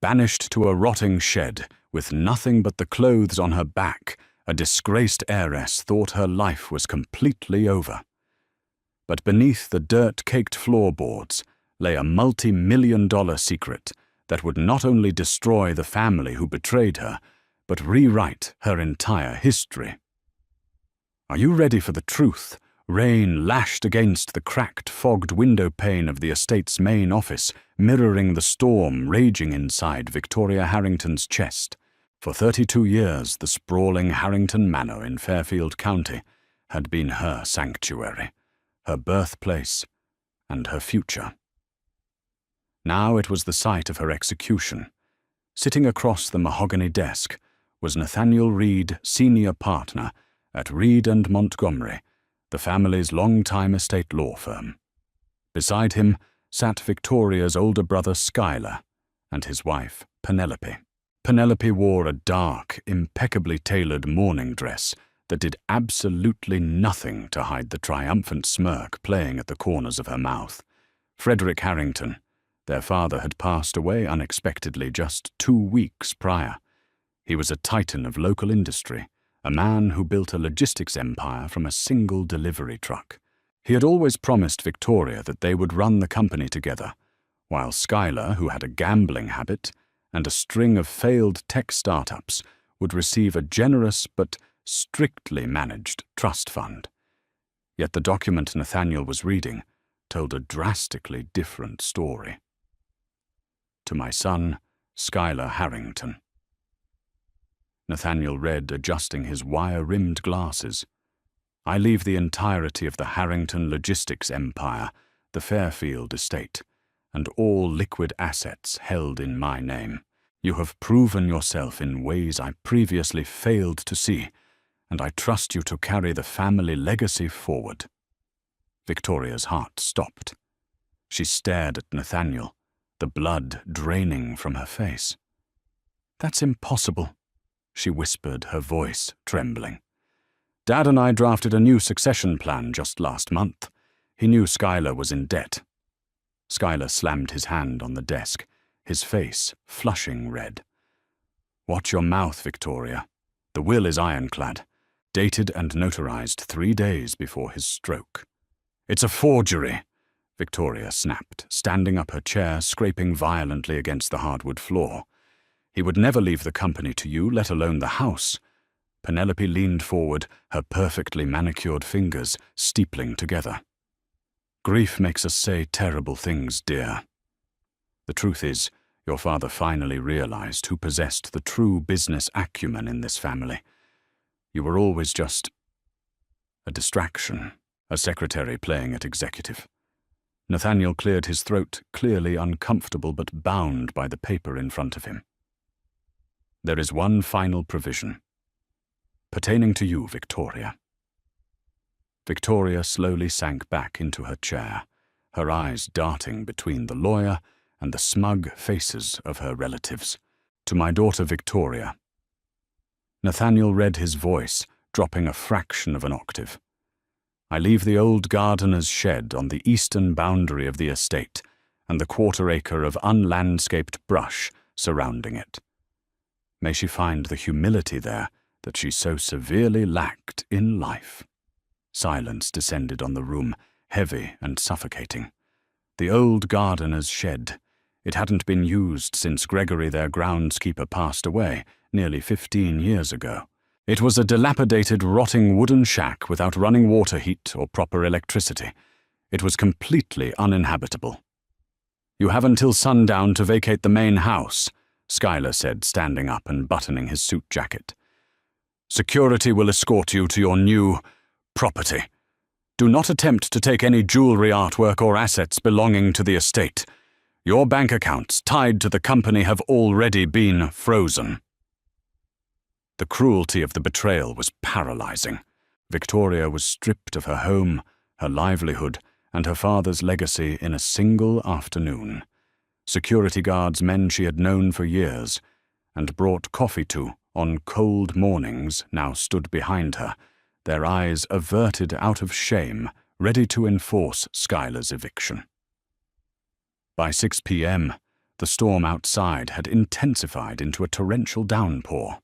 Banished to a rotting shed, with nothing but the clothes on her back, a disgraced heiress thought her life was completely over. But beneath the dirt-caked floorboards lay a multi-million-dollar secret that would not only destroy the family who betrayed her, but rewrite her entire history. Are you ready for the truth? Rain lashed against the cracked, fogged window pane of the estate's main office, mirroring the storm raging inside Victoria Harrington's chest. For 32 years, the sprawling Harrington Manor in Fairfield County had been her sanctuary, her birthplace, and her future. Now it was the site of her execution. Sitting across the mahogany desk was Nathaniel Reed, senior partner at Reed & Montgomery, the family's long-time estate law firm. Beside him sat Victoria's older brother Schuyler and his wife Penelope. Penelope wore a dark, impeccably tailored mourning dress that did absolutely nothing to hide the triumphant smirk playing at the corners of her mouth. Frederick Harrington, their father, had passed away unexpectedly just 2 weeks prior. He was a titan of local industry, a man who built a logistics empire from a single delivery truck. He had always promised Victoria that they would run the company together, while Schuyler, who had a gambling habit and a string of failed tech startups, would receive a generous but strictly managed trust fund. Yet the document Nathaniel was reading told a drastically different story. To my son, Schuyler Harrington. Nathaniel read, adjusting his wire-rimmed glasses. I leave the entirety of the Harrington logistics empire, the Fairfield estate, and all liquid assets held in my name. You have proven yourself in ways I previously failed to see, and I trust you to carry the family legacy forward. Victoria's heart stopped. She stared at Nathaniel, the blood draining from her face. That's impossible, she whispered, her voice trembling. Dad and I drafted a new succession plan just last month. He knew Schuyler was in debt. Schuyler slammed his hand on the desk, his face flushing red. Watch your mouth, Victoria. The will is ironclad, dated and notarized 3 days before his stroke. It's a forgery, Victoria snapped, standing up her chair, scraping violently against the hardwood floor. He would never leave the company to you, let alone the house. Penelope leaned forward, her perfectly manicured fingers steepling together. Grief makes us say terrible things, dear. The truth is, your father finally realized who possessed the true business acumen in this family. You were always just a distraction, a secretary playing at executive. Nathaniel cleared his throat, clearly uncomfortable but bound by the paper in front of him. There is one final provision, pertaining to you, Victoria. Victoria slowly sank back into her chair, her eyes darting between the lawyer and the smug faces of her relatives. To my daughter Victoria. Nathaniel read his voice, dropping a fraction of an octave. I leave the old gardener's shed on the eastern boundary of the estate and the 1/4 acre of unlandscaped brush surrounding it. May she find the humility there that she so severely lacked in life. Silence descended on the room, heavy and suffocating. The old gardener's shed. It hadn't been used since Gregory, their groundskeeper, passed away nearly 15 years ago. It was a dilapidated, rotting wooden shack without running water heat or proper electricity. It was completely uninhabitable. You have until sundown to vacate the main house, Schuyler said, standing up and buttoning his suit jacket. Security will escort you to your new property. Do not attempt to take any jewelry, artwork, or assets belonging to the estate. Your bank accounts tied to the company have already been frozen. The cruelty of the betrayal was paralyzing. Victoria was stripped of her home, her livelihood, and her father's legacy in a single afternoon. Security guards, men she had known for years and brought coffee to on cold mornings, now stood behind her, their eyes averted out of shame, ready to enforce Schuyler's eviction. By 6 p.m., The storm outside had intensified into a torrential downpour.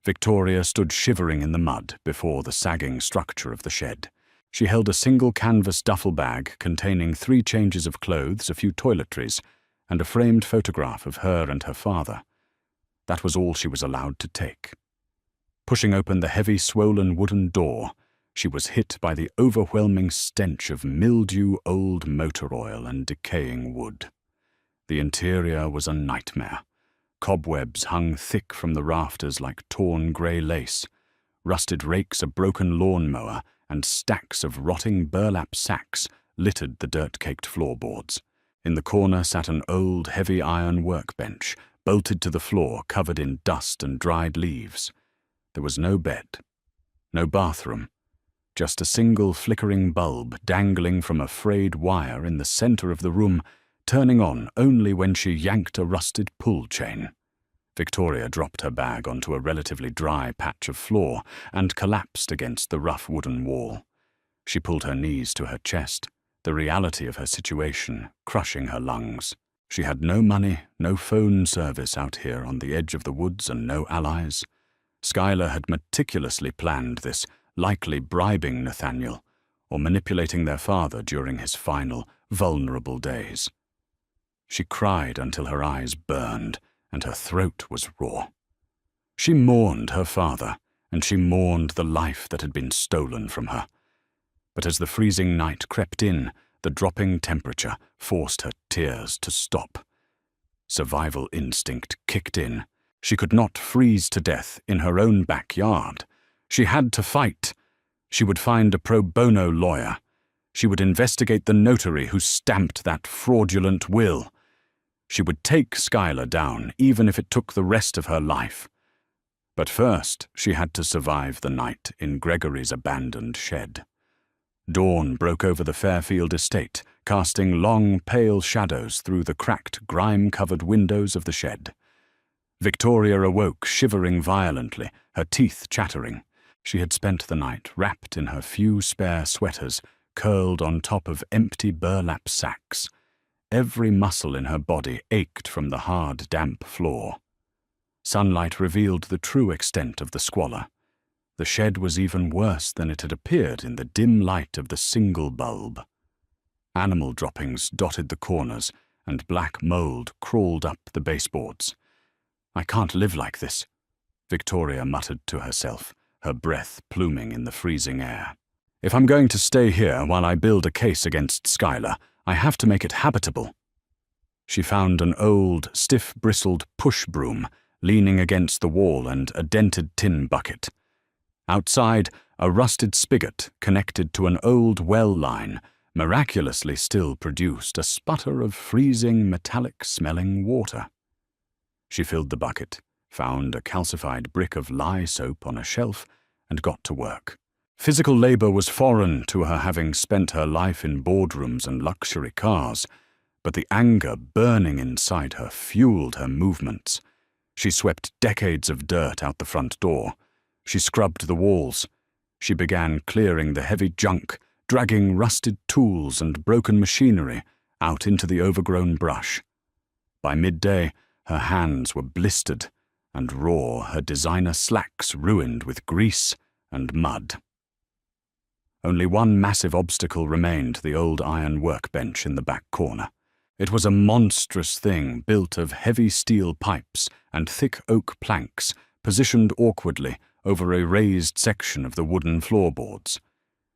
Victoria stood shivering in the mud before the sagging structure of the shed. She held a single canvas duffel bag containing 3 changes of clothes, a few toiletries, and a framed photograph of her and her father. That was all she was allowed to take. Pushing open the heavy, swollen wooden door, she was hit by the overwhelming stench of mildew, old motor oil, and decaying wood. The interior was a nightmare. Cobwebs hung thick from the rafters like torn grey lace. Rusted rakes, a broken lawnmower, and stacks of rotting burlap sacks littered the dirt-caked floorboards. In the corner sat an old, heavy iron workbench, bolted to the floor, covered in dust and dried leaves. There was no bed, no bathroom, just a single flickering bulb dangling from a frayed wire in the center of the room, turning on only when she yanked a rusted pull chain. Victoria dropped her bag onto a relatively dry patch of floor and collapsed against the rough wooden wall. She pulled her knees to her chest, the reality of her situation crushing her lungs. She had no money, no phone service out here on the edge of the woods, and no allies. Skylar had meticulously planned this, likely bribing Nathaniel or manipulating their father during his final, vulnerable days. She cried until her eyes burned and her throat was raw. She mourned her father, and she mourned the life that had been stolen from her. But as the freezing night crept in, the dropping temperature forced her tears to stop. Survival instinct kicked in. She could not freeze to death in her own backyard. She had to fight. She would find a pro bono lawyer. She would investigate the notary who stamped that fraudulent will. She would take Skylar down, even if it took the rest of her life. But first, she had to survive the night in Gregory's abandoned shed. Dawn broke over the Fairfield estate, casting long, pale shadows through the cracked, grime-covered windows of the shed. Victoria awoke, shivering violently, her teeth chattering. She had spent the night wrapped in her few spare sweaters, curled on top of empty burlap sacks. Every muscle in her body ached from the hard, damp floor. Sunlight revealed the true extent of the squalor. The shed was even worse than it had appeared in the dim light of the single bulb. Animal droppings dotted the corners, and black mold crawled up the baseboards. "I can't live like this," Victoria muttered to herself, her breath pluming in the freezing air. "If I'm going to stay here while I build a case against Skylar, I have to make it habitable." She found an old, stiff-bristled push broom leaning against the wall and a dented tin bucket. Outside, a rusted spigot connected to an old well line miraculously still produced a sputter of freezing, metallic-smelling water. She filled the bucket, found a calcified brick of lye soap on a shelf, and got to work. Physical labor was foreign to her, having spent her life in boardrooms and luxury cars, but the anger burning inside her fueled her movements. She swept decades of dirt out the front door. She scrubbed the walls. She began clearing the heavy junk, dragging rusted tools and broken machinery out into the overgrown brush. By midday, her hands were blistered and raw, her designer slacks ruined with grease and mud. Only one massive obstacle remained, the old iron workbench in the back corner. It was a monstrous thing built of heavy steel pipes and thick oak planks, positioned awkwardly over a raised section of the wooden floorboards.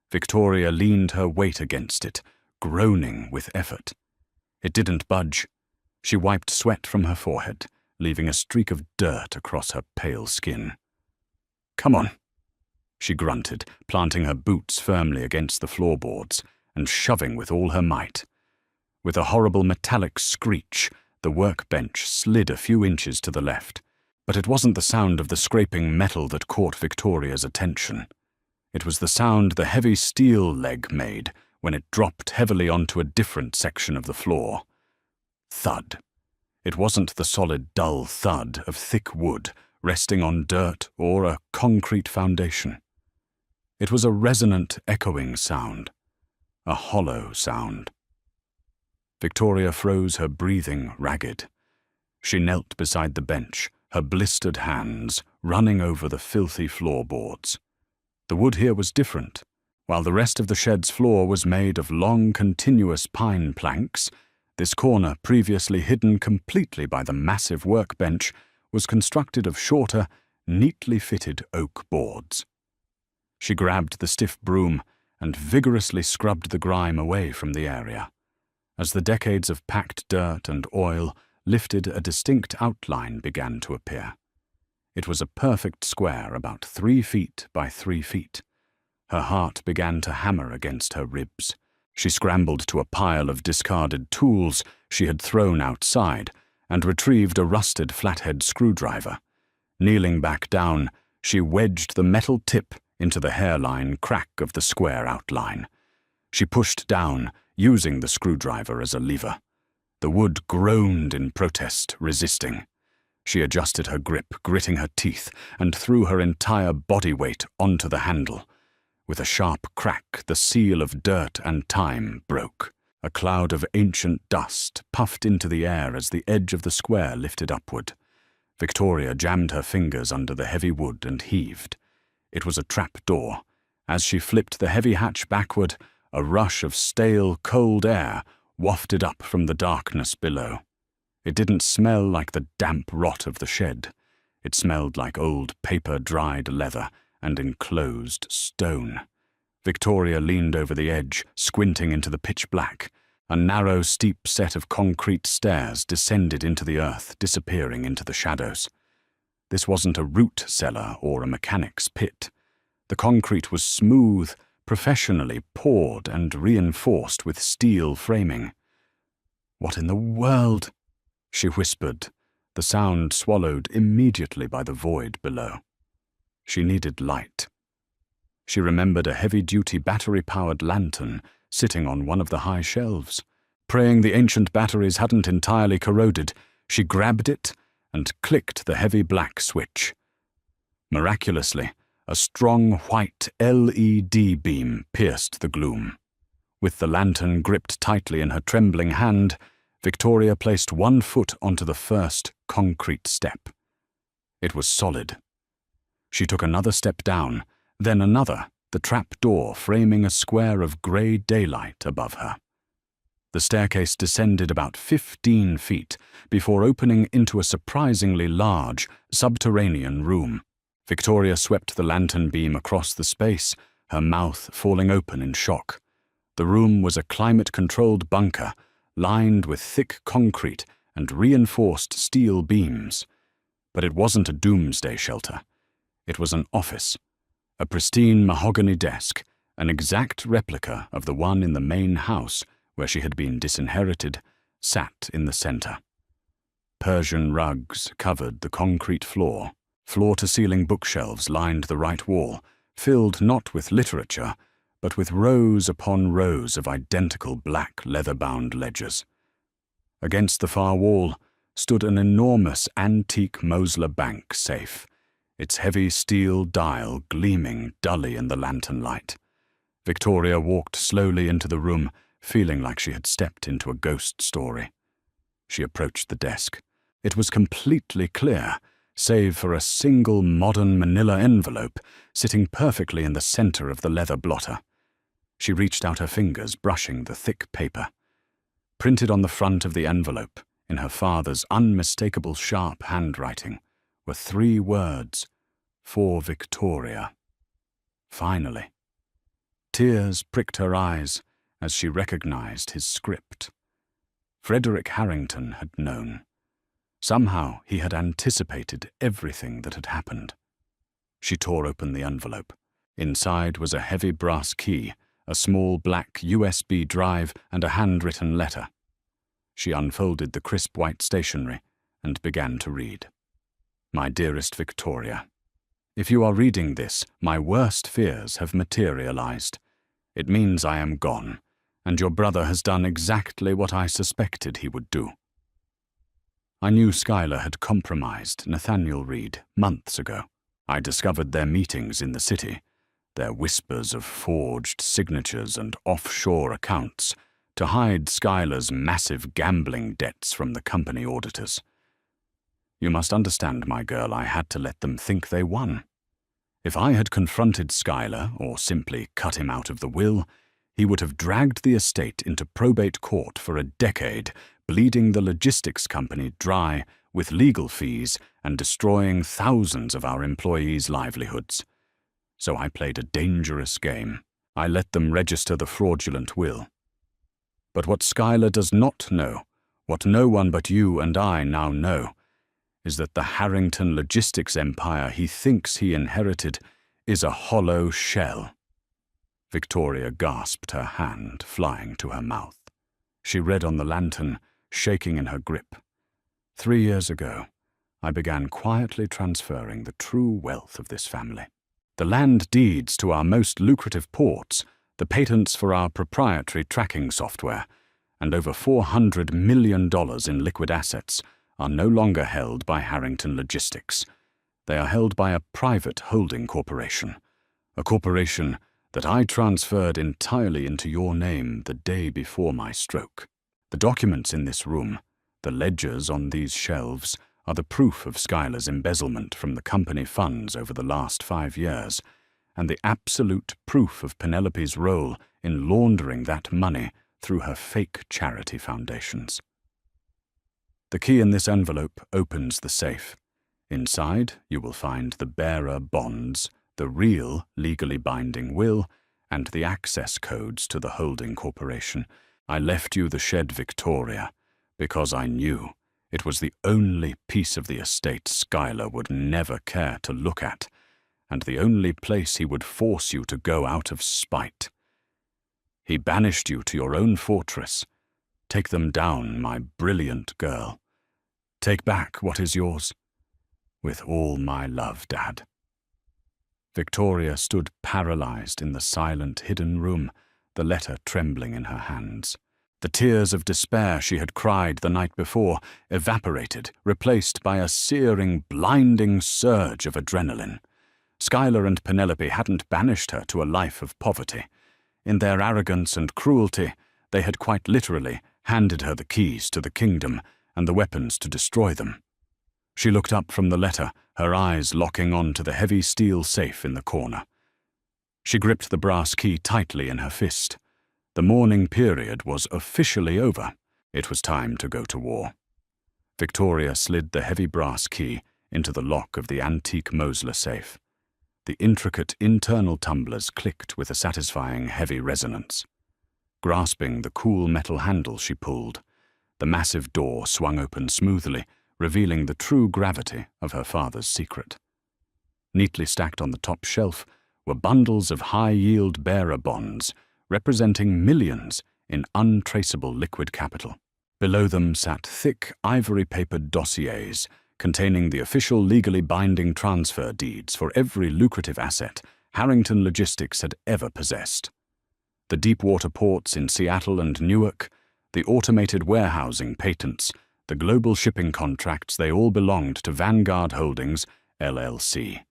Victoria leaned her weight against it, groaning with effort. It didn't budge. She wiped sweat from her forehead, leaving a streak of dirt across her pale skin. "Come on," she grunted, planting her boots firmly against the floorboards and shoving with all her might. With a horrible metallic screech, the workbench slid a few inches to the left. But it wasn't the sound of the scraping metal that caught Victoria's attention. It was the sound the heavy steel leg made when it dropped heavily onto a different section of the floor. Thud. It wasn't the solid, dull thud of thick wood resting on dirt or a concrete foundation. It was a resonant, echoing sound, a hollow sound. Victoria froze, her breathing ragged. She knelt beside the bench, her blistered hands running over the filthy floorboards. The wood here was different. While the rest of the shed's floor was made of long, continuous pine planks, this corner, previously hidden completely by the massive workbench, was constructed of shorter, neatly fitted oak boards. She grabbed the stiff broom and vigorously scrubbed the grime away from the area. As the decades of packed dirt and oil lifted, a distinct outline began to appear. It was a perfect square about 3 feet by 3 feet. Her heart began to hammer against her ribs. She scrambled to a pile of discarded tools she had thrown outside and retrieved a rusted flathead screwdriver. Kneeling back down, she wedged the metal tip into the hairline crack of the square outline. She pushed down, using the screwdriver as a lever. The wood groaned in protest, resisting. She adjusted her grip, gritting her teeth, and threw her entire body weight onto the handle. With a sharp crack, the seal of dirt and time broke. A cloud of ancient dust puffed into the air as the edge of the square lifted upward. Victoria jammed her fingers under the heavy wood and heaved. It was a trap door. As she flipped the heavy hatch backward, a rush of stale, cold air wafted up from the darkness below. It didn't smell like the damp rot of the shed. It smelled like old paper-dried leather and enclosed stone. Victoria leaned over the edge, squinting into the pitch black. A narrow, steep set of concrete stairs descended into the earth, disappearing into the shadows. This wasn't a root cellar or a mechanic's pit. The concrete was smooth, professionally poured and reinforced with steel framing. "What in the world?" she whispered, the sound swallowed immediately by the void below. She needed light. She remembered a heavy-duty battery-powered lantern sitting on one of the high shelves. Praying the ancient batteries hadn't entirely corroded, she grabbed it and clicked the heavy black switch. Miraculously, a strong white LED beam pierced the gloom. With the lantern gripped tightly in her trembling hand, Victoria placed one foot onto the first concrete step. It was solid. She took another step down, then another, the trap door framing a square of grey daylight above her. The staircase descended about 15 feet before opening into a surprisingly large, subterranean room. Victoria swept the lantern beam across the space, her mouth falling open in shock. The room was a climate-controlled bunker, lined with thick concrete and reinforced steel beams. But it wasn't a doomsday shelter. It was an office. A pristine mahogany desk, an exact replica of the one in the main house where she had been disinherited, sat in the center. Persian rugs covered the concrete floor. Floor-to-ceiling bookshelves lined the right wall, filled not with literature, but with rows upon rows of identical black leather-bound ledgers. Against the far wall stood an enormous antique Mosler Bank safe, its heavy steel dial gleaming dully in the lantern light. Victoria walked slowly into the room, feeling like she had stepped into a ghost story. She approached the desk. It was completely clear, save for a single modern manila envelope sitting perfectly in the center of the leather blotter. She reached out her fingers, brushing the thick paper. Printed on the front of the envelope, in her father's unmistakable sharp handwriting, were 3 words: "For Victoria." Finally. Tears pricked her eyes as she recognized his script. Frederick Harrington had known. Somehow he had anticipated everything that had happened. She tore open the envelope. Inside was a heavy brass key, a small black USB drive, and a handwritten letter. She unfolded the crisp white stationery and began to read. "My dearest Victoria, if you are reading this, my worst fears have materialized. It means I am gone, and your brother has done exactly what I suspected he would do. I knew Schuyler had compromised Nathaniel Reed months ago. I discovered their meetings in the city, their whispers of forged signatures and offshore accounts to hide Schuyler's massive gambling debts from the company auditors. You must understand, my girl, I had to let them think they won. If I had confronted Schuyler, or simply cut him out of the will, he would have dragged the estate into probate court for a decade, bleeding the logistics company dry with legal fees and destroying thousands of our employees' livelihoods. So I played a dangerous game. I let them register the fraudulent will. But what Schuyler does not know, what no one but you and I now know, is that the Harrington logistics empire he thinks he inherited is a hollow shell. Victoria gasped, her hand flying to her mouth. She read on the lantern, shaking in her grip. 3 years ago, I began quietly transferring the true wealth of this family. The land deeds to our most lucrative ports, the patents for our proprietary tracking software, and over $400 million in liquid assets are no longer held by Harrington Logistics. They are held by a private holding corporation, a corporation that I transferred entirely into your name the day before my stroke. The documents in this room, the ledgers on these shelves, are the proof of Schuyler's embezzlement from the company funds over the last 5 years, and the absolute proof of Penelope's role in laundering that money through her fake charity foundations. The key in this envelope opens the safe. Inside, you will find the bearer bonds, the real legally binding will, and the access codes to the holding corporation. I left you the shed, Victoria, because I knew it was the only piece of the estate Schuyler would never care to look at, and the only place he would force you to go out of spite. He banished you to your own fortress. Take them down, my brilliant girl. Take back what is yours. With all my love, Dad. Victoria stood paralyzed in the silent, hidden room, the letter trembling in her hands. The tears of despair she had cried the night before evaporated, replaced by a searing, blinding surge of adrenaline. Schuyler and Penelope hadn't banished her to a life of poverty. In their arrogance and cruelty, they had quite literally handed her the keys to the kingdom and the weapons to destroy them. She looked up from the letter, her eyes locking on to the heavy steel safe in the corner. She gripped the brass key tightly in her fist. The mourning period was officially over. It was time to go to war. Victoria slid the heavy brass key into the lock of the antique Mosler safe. The intricate internal tumblers clicked with a satisfying heavy resonance. Grasping the cool metal handle, she pulled. The massive door swung open smoothly, revealing the true gravity of her father's secret. Neatly stacked on the top shelf were bundles of high-yield bearer bonds, representing millions in untraceable liquid capital. Below them sat thick, ivory-papered dossiers containing the official legally binding transfer deeds for every lucrative asset Harrington Logistics had ever possessed. The deep-water ports in Seattle and Newark, the automated warehousing patents, the global shipping contracts, they all belonged to Vanguard Holdings, LLC.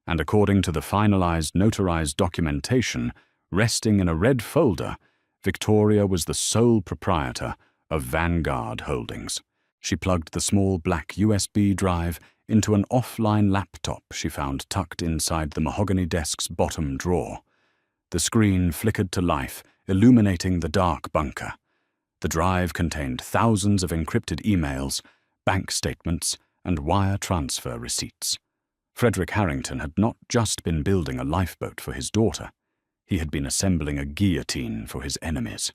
And according to the finalized notarized documentation, resting in a red folder, Victoria was the sole proprietor of Vanguard Holdings. She plugged the small black USB drive into an offline laptop she found tucked inside the mahogany desk's bottom drawer. The screen flickered to life, illuminating the dark bunker. The drive contained thousands of encrypted emails, bank statements, and wire transfer receipts. Frederick Harrington had not just been building a lifeboat for his daughter. He had been assembling a guillotine for his enemies.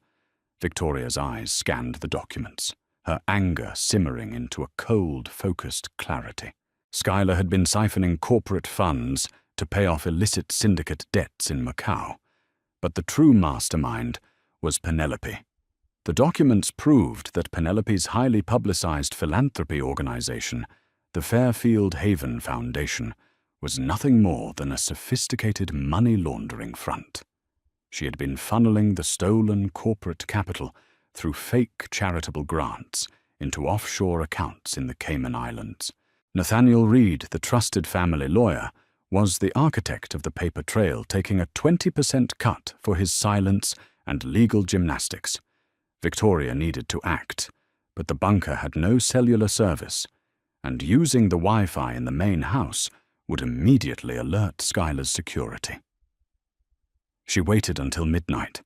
Victoria's eyes scanned the documents, her anger simmering into a cold, focused clarity. Schuyler had been siphoning corporate funds to pay off illicit syndicate debts in Macau. But the true mastermind was Penelope. The documents proved that Penelope's highly publicized philanthropy organization, the Fairfield Haven Foundation, was nothing more than a sophisticated money laundering front. She had been funneling the stolen corporate capital through fake charitable grants into offshore accounts in the Cayman Islands. Nathaniel Reed, the trusted family lawyer, was the architect of the paper trail, taking a 20% cut for his silence and legal gymnastics. Victoria needed to act, but the bunker had no cellular service. and using the Wi-Fi in the main house would immediately alert Skylar's security. She waited until midnight.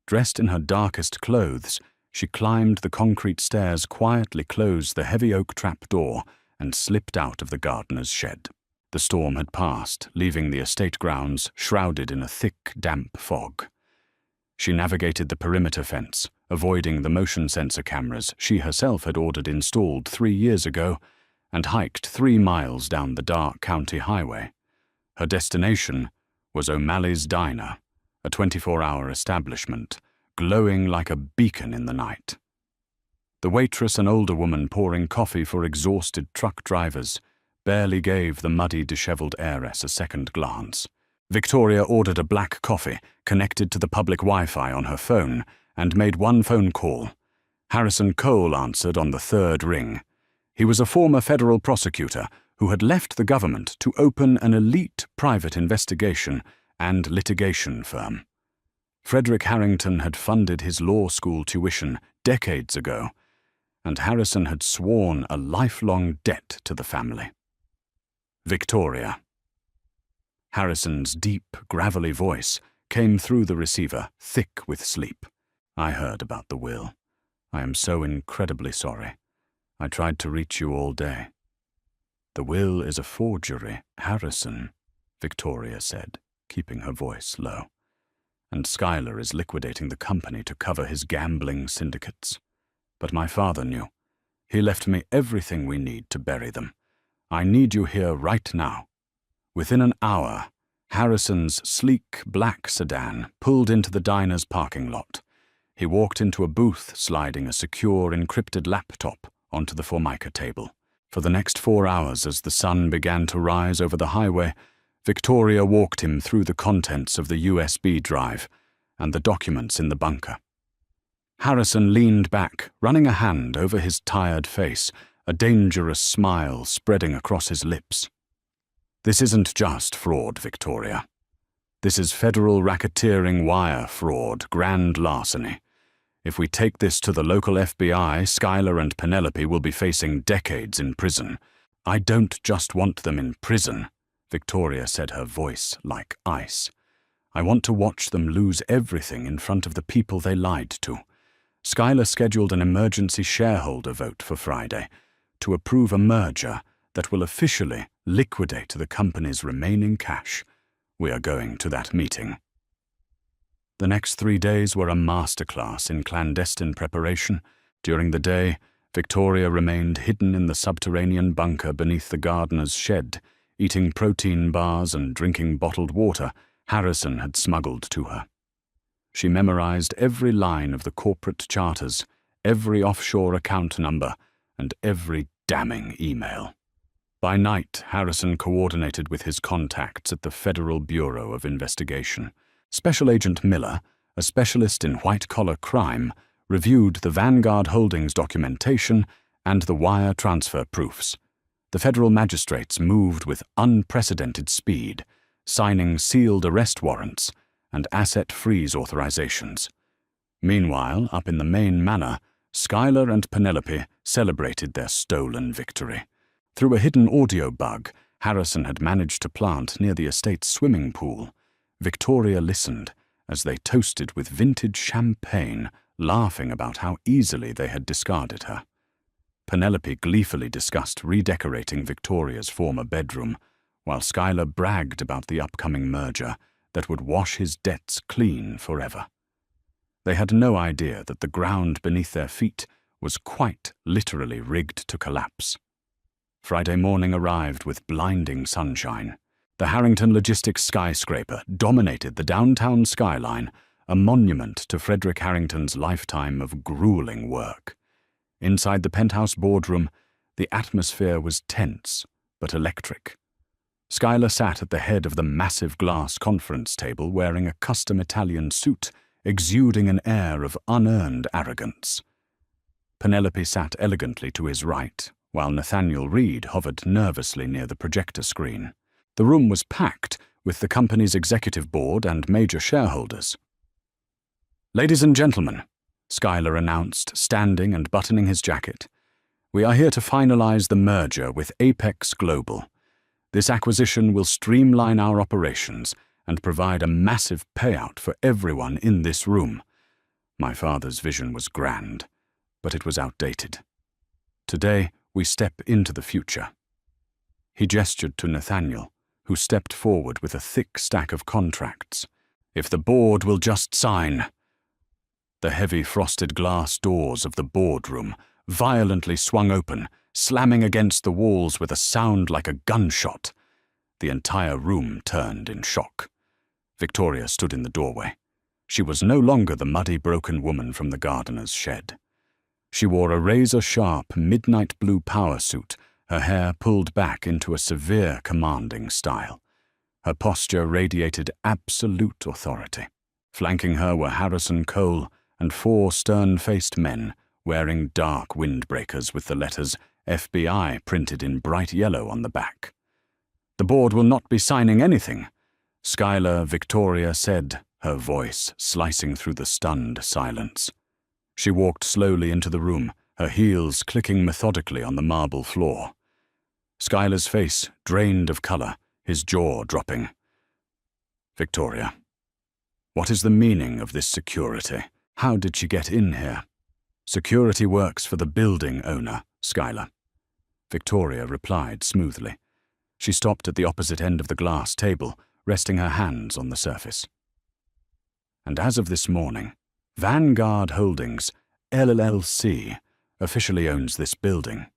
Dressed in her darkest clothes, she climbed the concrete stairs, quietly closed the heavy oak trap door, and slipped out of the gardener's shed. The storm had passed, leaving the estate grounds shrouded in a thick, damp fog. She navigated the perimeter fence, avoiding the motion sensor cameras she herself had ordered installed 3 years ago, and hiked 3 miles down the dark county highway. Her destination was O'Malley's Diner, a 24-hour establishment, glowing like a beacon in the night. The waitress, an older woman pouring coffee for exhausted truck drivers, barely gave the muddy, disheveled heiress a second glance. Victoria ordered a black coffee, connected to the public Wi-Fi on her phone, and made one phone call. Harrison Cole answered on the 3rd ring. He was a former federal prosecutor who had left the government to open an elite private investigation and litigation firm. Frederick Harrington had funded his law school tuition decades ago, and Harrison had sworn a lifelong debt to the family. Victoria. Harrison's deep, gravelly voice came through the receiver, thick with sleep. I heard about the will. I am so incredibly sorry. I tried to reach you all day. The will is a forgery, Harrison, Victoria said, keeping her voice low. And Skylar is liquidating the company to cover his gambling syndicates. But my father knew. He left me everything we need to bury them. I need you here right now. Within an hour, Harrison's sleek black sedan pulled into the diner's parking lot. He walked into a booth, sliding a secure, encrypted laptop onto the Formica table. For the next 4 hours, as the sun began to rise over the highway, Victoria walked him through the contents of the USB drive and the documents in the bunker. Harrison leaned back, running a hand over his tired face, a dangerous smile spreading across his lips. This isn't just fraud, Victoria. This is federal racketeering, wire fraud, grand larceny. If we take this to the local FBI, Skylar and Penelope will be facing decades in prison. I don't just want them in prison, Victoria said, her voice like ice. I want to watch them lose everything in front of the people they lied to. Skylar scheduled an emergency shareholder vote for Friday to approve a merger that will officially liquidate the company's remaining cash. We are going to that meeting. The next 3 days were a masterclass in clandestine preparation. During the day, Victoria remained hidden in the subterranean bunker beneath the gardener's shed, eating protein bars and drinking bottled water Harrison had smuggled to her. She memorized every line of the corporate charters, every offshore account number, and every damning email. By night, Harrison coordinated with his contacts at the Federal Bureau of Investigation. Special Agent Miller, a specialist in white-collar crime, reviewed the Vanguard Holdings documentation and the wire transfer proofs. The federal magistrates moved with unprecedented speed, signing sealed arrest warrants and asset freeze authorizations. Meanwhile, up in the main manor, Skylar and Penelope celebrated their stolen victory. Through a hidden audio bug Harrison had managed to plant near the estate's swimming pool, Victoria listened as they toasted with vintage champagne, laughing about how easily they had discarded her. Penelope gleefully discussed redecorating Victoria's former bedroom, while Skylar bragged about the upcoming merger that would wash his debts clean forever. They had no idea that the ground beneath their feet was quite literally rigged to collapse. Friday morning arrived with blinding sunshine. The Harrington Logistics skyscraper dominated the downtown skyline, a monument to Frederick Harrington's lifetime of grueling work. Inside the penthouse boardroom, the atmosphere was tense but electric. Skylar sat at the head of the massive glass conference table wearing a custom Italian suit, exuding an air of unearned arrogance. Penelope sat elegantly to his right, while Nathaniel Reed hovered nervously near the projector screen. The room was packed with the company's executive board and major shareholders. "Ladies and gentlemen," Skylar announced, standing and buttoning his jacket, We are here to finalize the merger with Apex Global. This acquisition will streamline our operations and provide a massive payout for everyone in this room. My father's vision was grand, but it was outdated. Today, we step into the future. He gestured to Nathaniel, who stepped forward with a thick stack of contracts. If the board will just sign. The heavy frosted glass doors of the boardroom violently swung open, slamming against the walls with a sound like a gunshot. The entire room turned in shock. Victoria stood in the doorway. She was no longer the muddy, broken woman from the gardener's shed. She wore a razor-sharp, midnight blue power suit, her hair pulled back into a severe, commanding style. Her posture radiated absolute authority. Flanking her were Harrison Cole and 4 stern-faced men wearing dark windbreakers with the letters FBI printed in bright yellow on the back. "The board will not be signing anything," Skylar Victoria said, her voice slicing through the stunned silence. She walked slowly into the room, her heels clicking methodically on the marble floor. Skylar's face drained of color, his jaw dropping. "Victoria, what is the meaning of this security? How did she get in here?" "Security works for the building owner, Skylar," Victoria replied smoothly. She stopped at the opposite end of the glass table, resting her hands on the surface. "And as of this morning, Vanguard Holdings, LLC, officially owns this building.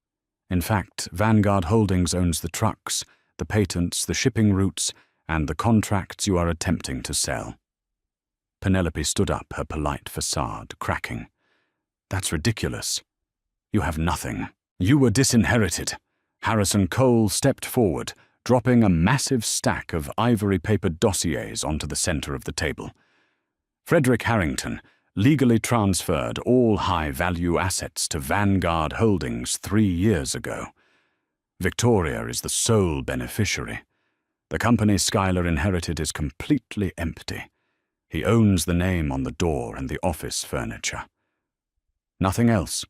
In fact, Vanguard Holdings owns the trucks, the patents, the shipping routes, and the contracts you are attempting to sell." Penelope stood up, her polite facade cracking. "That's ridiculous. You have nothing. You were disinherited." Harrison Cole stepped forward, dropping a massive stack of ivory-papered dossiers onto the center of the table. "Frederick Harrington legally transferred all high-value assets to Vanguard Holdings 3 years ago. Victoria is the sole beneficiary. The company Skylar inherited is completely empty. He owns the name on the door and the office furniture. Nothing else."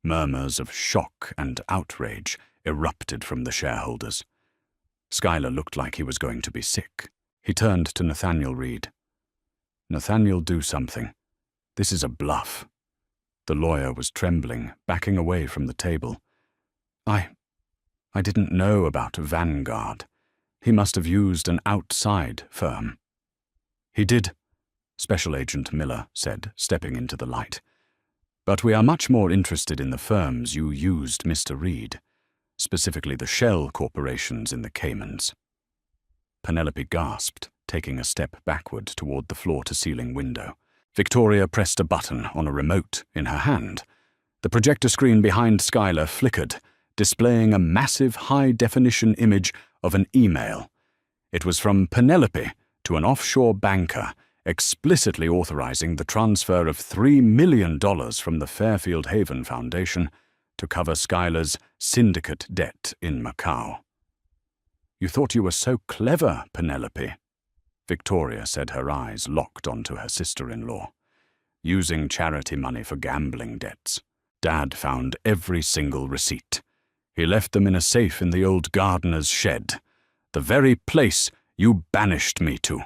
Murmurs of shock and outrage erupted from the shareholders. Skylar looked like he was going to be sick. He turned to Nathaniel Reed. "Nathaniel, do something. This is a bluff." The lawyer was trembling, backing away from the table. I didn't know about Vanguard. He must have used an outside firm." "He did," Special Agent Miller said, stepping into the light. "But we are much more interested in the firms you used, Mr. Reed, specifically the shell corporations in the Caymans." Penelope gasped, taking a step backward toward the floor-to-ceiling window. Victoria pressed a button on a remote in her hand. The projector screen behind Skylar flickered, displaying a massive high-definition image of an email. It was from Penelope to an offshore banker, explicitly authorizing the transfer of $3 million from the Fairfield Haven Foundation to cover Skylar's syndicate debt in Macau. "You thought you were so clever, Penelope," Victoria said, her eyes locked onto her sister-in-law. "Using charity money for gambling debts. Dad found every single receipt. He left them in a safe in the old gardener's shed, the very place you banished me to."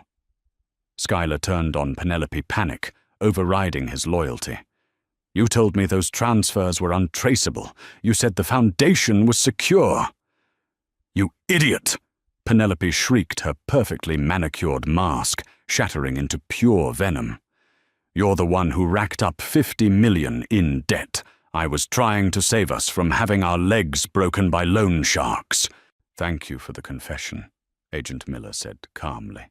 Skylar turned on Penelope, panic overriding his loyalty. "You told me those transfers were untraceable. You said the foundation was secure." "You idiot!" Penelope shrieked, her perfectly manicured mask shattering into pure venom. "You're the one who racked up $50 million in debt. I was trying to save us from having our legs broken by loan sharks." "Thank you for the confession," Agent Miller said calmly.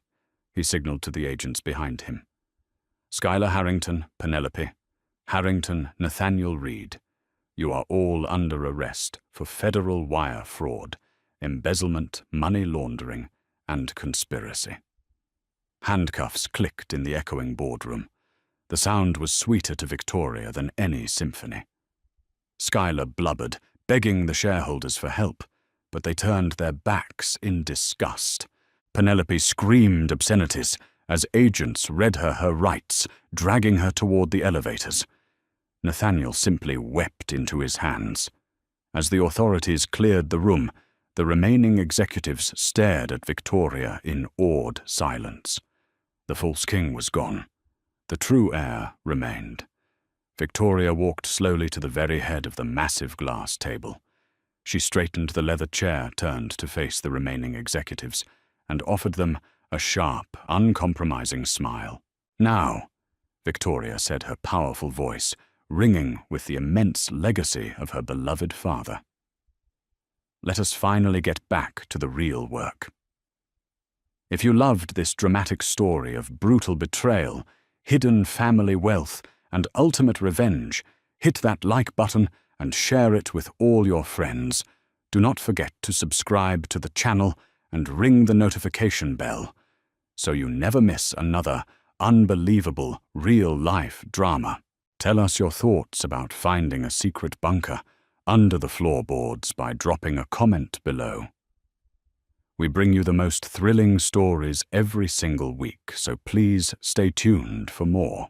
He signaled to the agents behind him. "Skylar Harrington, Penelope, Harrington, Nathaniel Reed, you are all under arrest for federal wire fraud, embezzlement, money laundering, and conspiracy." Handcuffs clicked in the echoing boardroom. The sound was sweeter to Victoria than any symphony. Skylar blubbered, begging the shareholders for help, but they turned their backs in disgust. Penelope screamed obscenities as agents read her rights, dragging her toward the elevators. Nathaniel simply wept into his hands. As the authorities cleared the room, the remaining executives stared at Victoria in awed silence. The false king was gone. The true heir remained. Victoria walked slowly to the very head of the massive glass table. She straightened the leather chair turned to face the remaining executives and offered them a sharp, uncompromising smile. "Now," Victoria said, her powerful voice ringing with the immense legacy of her beloved father. "Let us finally get back to the real work. If you loved this dramatic story of brutal betrayal, hidden family wealth, and ultimate revenge, hit that like button and share it with all your friends. Do not forget to subscribe to the channel and ring the notification bell so you never miss another unbelievable real-life drama. Tell us your thoughts about finding a secret bunker under the floorboards by dropping a comment below. We bring you the most thrilling stories every single week, so please stay tuned for more.